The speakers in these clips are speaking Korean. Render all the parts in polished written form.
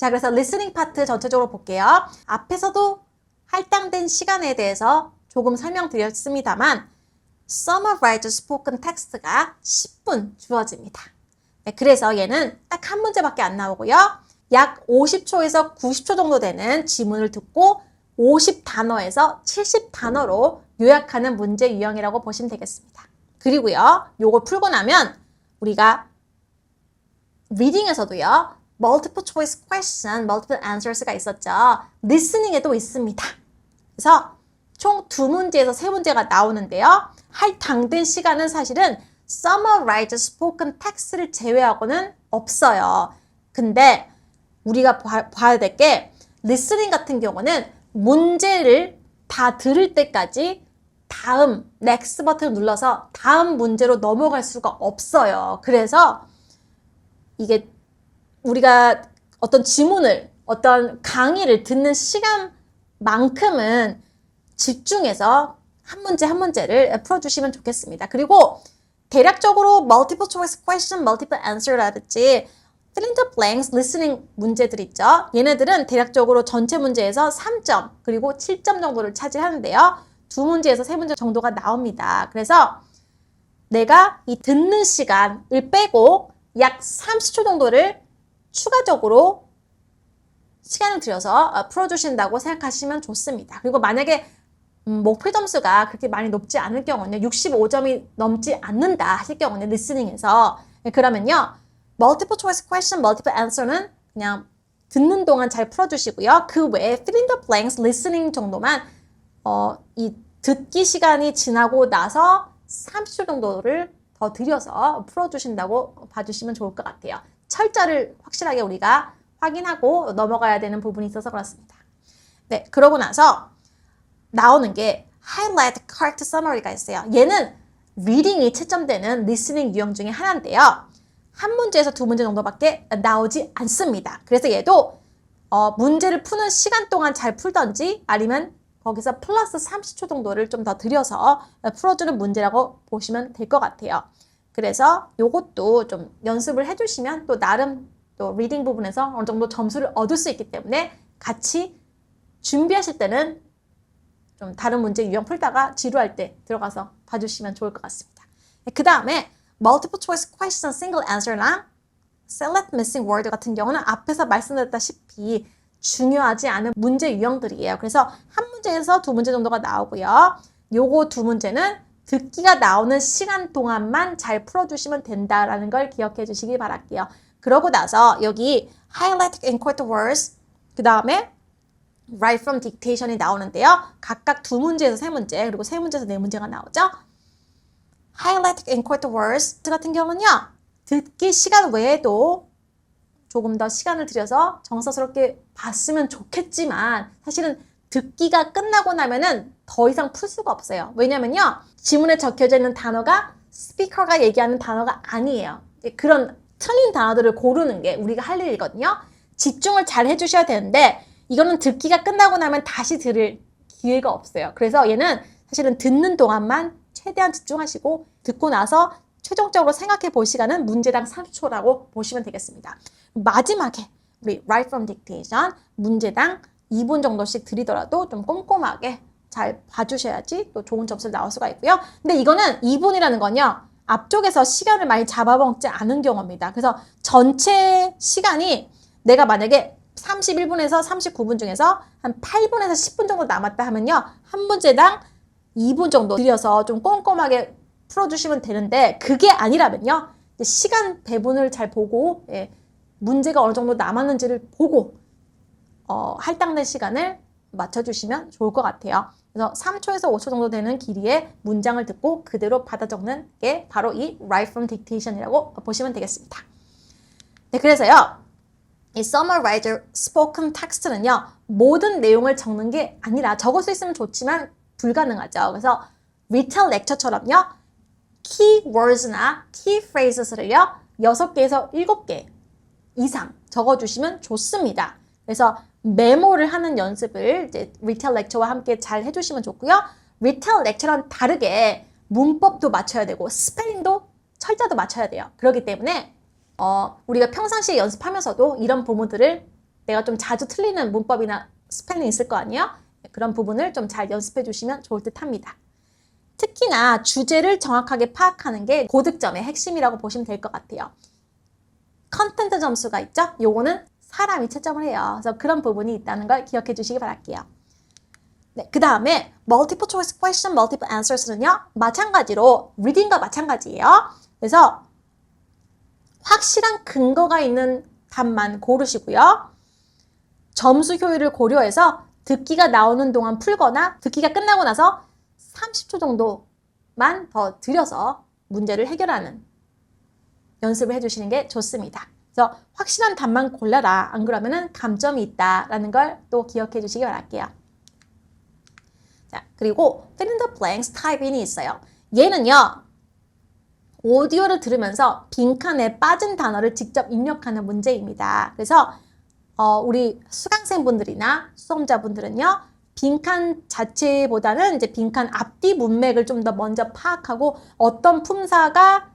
자, 그래서 listening 파트 전체적으로 볼게요. 앞에서도 할당된 시간에 대해서 조금 설명드렸습니다만 Summarized Spoken Text가 10분 주어집니다. 네, 그래서 얘는 딱 한 문제밖에 안 나오고요. 약 50초에서 90초 정도 되는 지문을 듣고 50단어에서 70단어로 요약하는 문제 유형이라고 보시면 되겠습니다. 그리고요, 요걸 풀고 나면 우리가 리딩에서도요, multiple choice question, multiple answers가 있었죠. listening에도 있습니다. 그래서 총 2문제에서 3문제가 나오는데요. 할당된 시간은 사실은 summarized spoken text를 제외하고는 없어요. 근데 우리가 봐야 될 게 listening 같은 경우는 문제를 다 들을 때까지 다음 next 버튼을 눌러서 다음 문제로 넘어갈 수가 없어요. 그래서 이게 우리가 어떤 지문을, 어떤 강의를 듣는 시간만큼은 집중해서 한 문제 한 문제를 풀어주시면 좋겠습니다. 그리고 대략적으로 multiple choice question, multiple answer라든지 fill in the blanks, listening 문제들 있죠. 얘네들은 대략적으로 전체 문제에서 3점 그리고 7점 정도를 차지하는데요. 2문제에서 3문제 정도가 나옵니다. 그래서 내가 이 듣는 시간을 빼고 약 30초 정도를 추가적으로 시간을 들여서 풀어주신다고 생각하시면 좋습니다. 그리고 만약에 목표 점수가 그렇게 많이 높지 않을 경우는 65점이 넘지 않는다 하실 경우는 리스닝에서 그러면요. multiple choice question, multiple answer는 그냥 듣는 동안 잘 풀어주시고요. 그 외에 fill in the blanks, listening 정도만 이 듣기 시간이 지나고 나서 30초 정도를 더 들여서 풀어주신다고 봐주시면 좋을 것 같아요. 철자를 확실하게 우리가 확인하고 넘어가야 되는 부분이 있어서 그렇습니다. 네, 그러고 나서 나오는 게 highlight correct summary가 있어요. 얘는 reading이 채점되는 listening 유형 중에 하나인데요. 한 문제에서 2문제 정도밖에 나오지 않습니다. 그래서 얘도 문제를 푸는 시간 동안 잘 풀던지 아니면 거기서 플러스 30초 정도를 좀 더 들여서 풀어주는 문제라고 보시면 될 것 같아요. 그래서 요것도 좀 연습을 해주시면 또 나름 또 리딩 부분에서 어느 정도 점수를 얻을 수 있기 때문에 같이 준비하실 때는 좀 다른 문제 유형 풀다가 지루할 때 들어가서 봐주시면 좋을 것 같습니다. 그 다음에 multiple choice question, single answer랑 select missing word 같은 경우는 앞에서 말씀드렸다시피 중요하지 않은 문제 유형들이에요. 그래서 한 문제에서 2문제 정도가 나오고요. 요거 2문제는 듣기가 나오는 시간 동안만 잘 풀어주시면 된다라는 걸 기억해 주시기 바랄게요. 그러고 나서 여기 highlight and quote words 그 다음에 write from dictation이 나오는데요. 각각 2문제에서 3문제 그리고 3문제에서 4문제가 나오죠. highlight and quote words 같은 경우는요. 듣기 시간 외에도 조금 더 시간을 들여서 정서스럽게 봤으면 좋겠지만 사실은 듣기가 끝나고 나면은 더 이상 풀 수가 없어요. 왜냐면요. 지문에 적혀져 있는 단어가 스피커가 얘기하는 단어가 아니에요. 그런 틀린 단어들을 고르는 게 우리가 할 일이거든요. 집중을 잘 해주셔야 되는데 이거는 듣기가 끝나고 나면 다시 들을 기회가 없어요. 그래서 얘는 사실은 듣는 동안만 최대한 집중하시고 듣고 나서 최종적으로 생각해 볼 시간은 문제당 30초라고 보시면 되겠습니다. 마지막에 우리 write from dictation 문제당 2분 정도씩 드리더라도 좀 꼼꼼하게 잘 봐주셔야지 또 좋은 점수를 나올 수가 있고요. 근데 이거는 2분이라는 건요. 앞쪽에서 시간을 많이 잡아먹지 않은 경우입니다. 그래서 전체 시간이 내가 만약에 31분에서 39분 중에서 한 8분에서 10분 정도 남았다 하면요. 한 문제당 2분 정도 들여서 좀 꼼꼼하게 풀어주시면 되는데 그게 아니라면요. 시간 배분을 잘 보고 문제가 어느 정도 남았는지를 보고 할당된 시간을 맞춰주시면 좋을 것 같아요. 그래서 3초에서 5초 정도 되는 길이의 문장을 듣고 그대로 받아 적는 게 바로 이 write from dictation이라고 보시면 되겠습니다. 네, 그래서요. 이 summarized spoken text는요. 모든 내용을 적는 게 아니라 적을 수 있으면 좋지만 불가능하죠. 그래서 retell lecture처럼요. keywords나 key phrases를요. 6개에서 7개 이상 적어주시면 좋습니다. 그래서 메모를 하는 연습을 이제 retell lecture와 함께 잘 해주시면 좋고요. retell lecture랑 다르게 문법도 맞춰야 되고 스펠링도 철자도 맞춰야 돼요. 그렇기 때문에 우리가 평상시에 연습하면서도 이런 부분들을 내가 좀 자주 틀리는 문법이나 스펠링 있을 거 아니에요? 그런 부분을 좀 잘 연습해 주시면 좋을 듯 합니다. 특히나 주제를 정확하게 파악하는 게 고득점의 핵심이라고 보시면 될 것 같아요. 컨텐트 점수가 있죠? 요거는 사람이 채점을 해요. 그래서 그런 부분이 있다는 걸 기억해 주시기 바랄게요. 네, 그 다음에 multiple choice question, multiple answers는요. 마찬가지로 reading과 마찬가지예요. 그래서 확실한 근거가 있는 답만 고르시고요. 점수 효율을 고려해서 듣기가 나오는 동안 풀거나 듣기가 끝나고 나서 30초 정도만 더 들여서 문제를 해결하는 연습을 해주시는 게 좋습니다. 그래서 확실한 답만 골라라. 안 그러면은 감점이 있다라는 걸 또 기억해 주시기 바랄게요. 자, 그리고 fill in the blanks type in이 있어요. 얘는요. 오디오를 들으면서 빈칸에 빠진 단어를 직접 입력하는 문제입니다. 그래서 우리 수강생분들이나 수험자분들은요. 빈칸 자체보다는 이제 빈칸 앞뒤 문맥을 좀 더 먼저 파악하고 어떤 품사가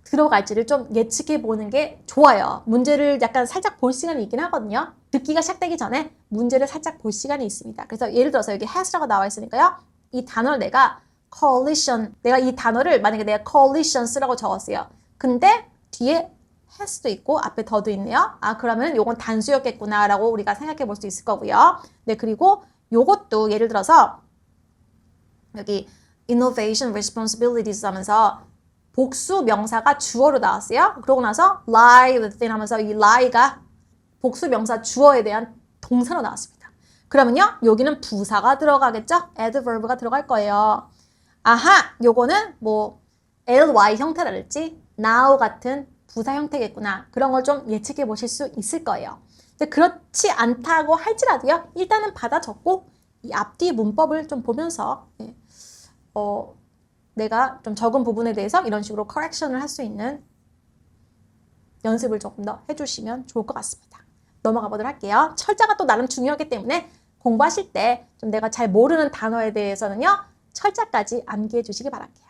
들어갈지를 좀 예측해 보는 게 좋아요. 문제를 약간 살짝 볼 시간이 있긴 하거든요. 듣기가 시작되기 전에 문제를 살짝 볼 시간이 있습니다. 그래서 예를 들어서 여기 has라고 나와 있으니까요. 이 단어를 내가 coalition, 내가 이 단어를 만약에 내가 coalition 쓰라고 적었어요. 근데 뒤에 has도 있고 앞에 더도 있네요. 아, 그러면 요건 단수였겠구나 라고 우리가 생각해 볼 수 있을 거고요. 네, 그리고 요것도 예를 들어서 여기 innovation responsibilities 하면서 복수 명사가 주어로 나왔어요. 그러고 나서 lie within 하면서 이 lie가 복수 명사 주어에 대한 동사로 나왔습니다. 그러면요, 여기는 부사가 들어가겠죠? adverb가 들어갈 거예요. 아하, 요거는 뭐 ly 형태랄지 now 같은 부사 형태겠구나. 그런 걸 좀 예측해 보실 수 있을 거예요. 근데 그렇지 않다고 할지라도요, 일단은 받아 적고 이 앞뒤 문법을 좀 보면서 내가 좀 적은 부분에 대해서 이런 식으로 커렉션을 할 수 있는 연습을 조금 더 해주시면 좋을 것 같습니다. 넘어가 보도록 할게요. 철자가 또 나름 중요하기 때문에 공부하실 때 좀 내가 잘 모르는 단어에 대해서는요. 철자까지 암기해 주시기 바랄게요.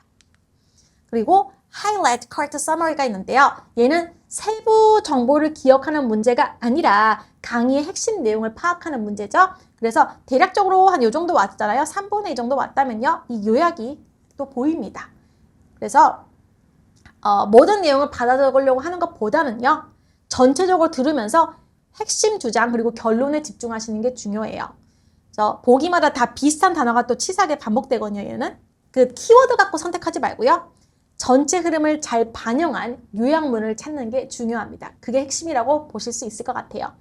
그리고 highlight, chart, summary가 있는데요. 얘는 세부 정보를 기억하는 문제가 아니라 강의의 핵심 내용을 파악하는 문제죠. 그래서 대략적으로 한 요 정도 왔잖아요. 3분의 2 정도 왔다면요. 이 요약이 또 보입니다. 그래서 모든 내용을 받아 적으려고 하는 것보다는요. 전체적으로 들으면서 핵심 주장 그리고 결론에 집중하시는 게 중요해요. 그래서 보기마다 다 비슷한 단어가 또 치사하게 반복되거든요. 얘는 그 키워드 갖고 선택하지 말고요. 전체 흐름을 잘 반영한 요약문을 찾는 게 중요합니다. 그게 핵심이라고 보실 수 있을 것 같아요.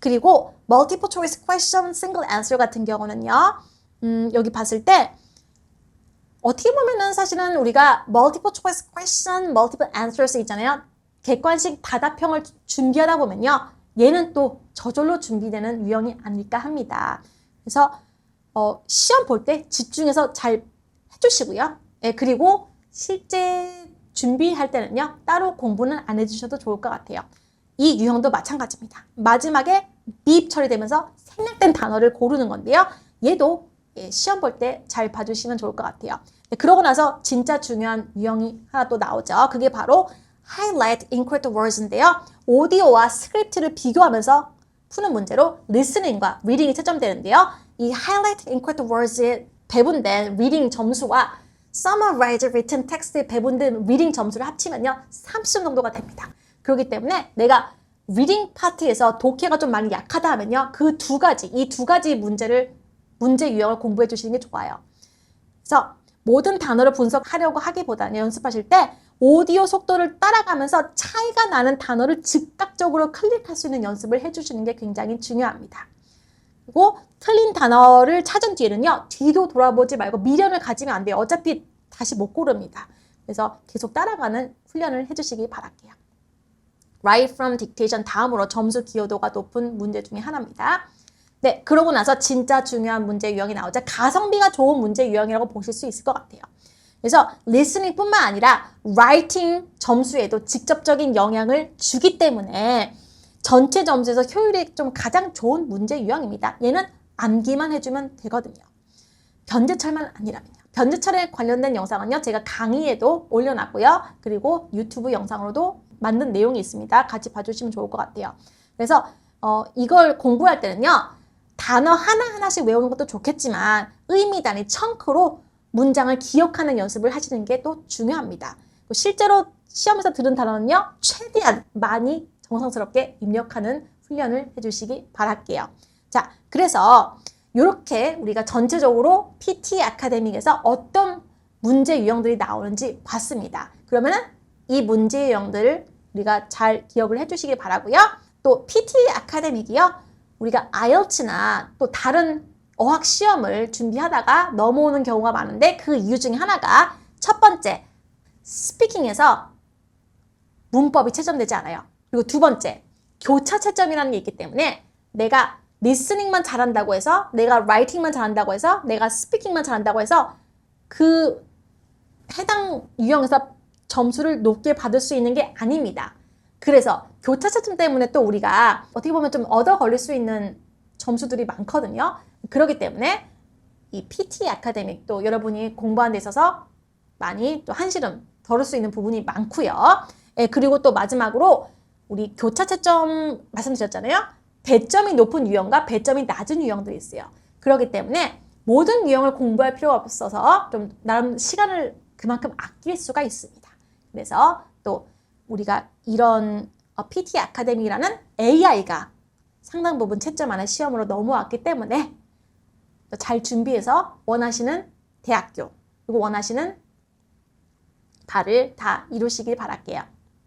그리고 multiple choice question, single answer 같은 경우는요. 여기 봤을 때 어떻게 보면은 사실은 우리가 multiple choice question, multiple answers 있잖아요. 객관식 다답형을 준비하다 보면요. 얘는 또 저절로 준비되는 유형이 아닐까 합니다. 그래서 시험 볼 때 집중해서 잘 해주시고요. 예, 그리고 실제 준비할 때는요. 따로 공부는 안 해주셔도 좋을 것 같아요. 이 유형도 마찬가지입니다. 마지막에 비입 처리되면서 생략된 단어를 고르는 건데요. 얘도 시험 볼 때 잘 봐주시면 좋을 것 같아요. 네, 그러고 나서 진짜 중요한 유형이 하나 또 나오죠. 그게 바로 highlight incorrect words인데요. 오디오와 스크립트를 비교하면서 푸는 문제로 listening과 reading이 채점되는데요. 이 highlight incorrect words에 배분된 reading 점수와 summarize written text에 배분된 reading 점수를 합치면요. 30점 정도가 됩니다. 그렇기 때문에 내가 reading 파트에서 독해가 좀 많이 약하다 하면요. 그 두 가지, 이 두 가지 문제 유형을 공부해 주시는 게 좋아요. 그래서 모든 단어를 분석하려고 하기보다는 연습하실 때 오디오 속도를 따라가면서 차이가 나는 단어를 즉각적으로 클릭할 수 있는 연습을 해주시는 게 굉장히 중요합니다. 그리고 틀린 단어를 찾은 뒤에는요. 뒤도 돌아보지 말고 미련을 가지면 안 돼요. 어차피 다시 못 고릅니다. 그래서 계속 따라가는 훈련을 해주시기 바랄게요. Write from dictation 다음으로 점수 기여도가 높은 문제 중에 하나입니다. 네, 그러고 나서 진짜 중요한 문제 유형이 나오죠. 가성비가 좋은 문제 유형이라고 보실 수 있을 것 같아요. 그래서 listening 뿐만 아니라 writing 점수에도 직접적인 영향을 주기 때문에 전체 점수에서 효율이 좀 가장 좋은 문제 유형입니다. 얘는 암기만 해주면 되거든요. 변제철만 아니라면요. 변제철에 관련된 영상은요. 제가 강의에도 올려놨고요. 그리고 유튜브 영상으로도 만든 내용이 있습니다. 같이 봐주시면 좋을 것 같아요. 그래서 이걸 공부할 때는요. 단어 하나하나씩 외우는 것도 좋겠지만 의미 단위 청크로 문장을 기억하는 연습을 하시는 게 또 중요합니다. 실제로 시험에서 들은 단어는요. 최대한 많이 정성스럽게 입력하는 훈련을 해주시기 바랄게요. 자, 그래서 이렇게 우리가 전체적으로 PT 아카데믹에서 어떤 문제 유형들이 나오는지 봤습니다. 그러면은 이 문제 유형들을 우리가 잘 기억을 해주시기 바라고요. 또 PT 아카데믹이요. 우리가 IELTS나 또 다른 어학 시험을 준비하다가 넘어오는 경우가 많은데 그 이유 중에 하나가 첫 번째, 스피킹에서 문법이 채점되지 않아요. 그리고 두 번째, 교차 채점이라는 게 있기 때문에 내가 리스닝만 잘한다고 해서, 내가 라이팅만 잘한다고 해서, 내가 스피킹만 잘한다고 해서 그 해당 유형에서 점수를 높게 받을 수 있는 게 아닙니다. 그래서 교차 채점 때문에 또 우리가 어떻게 보면 좀 얻어 걸릴 수 있는 점수들이 많거든요. 그렇기 때문에 이 PT 아카데믹 또 여러분이 공부하는 데 있어서 많이 또 한시름 덜을 수 있는 부분이 많고요. 예, 그리고 또 마지막으로 우리 교차 채점 말씀드렸잖아요. 배점이 높은 유형과 배점이 낮은 유형들이 있어요. 그렇기 때문에 모든 유형을 공부할 필요가 없어서 좀 나름 시간을 그만큼 아낄 수가 있습니다. 그래서 또 우리가 이런 PT 아카데미라는 AI가 상당 부분 채점하는 시험으로 넘어왔기 때문에 잘 준비해서 원하시는 대학교 그리고 원하시는 바를 다 이루시길 바랄게요.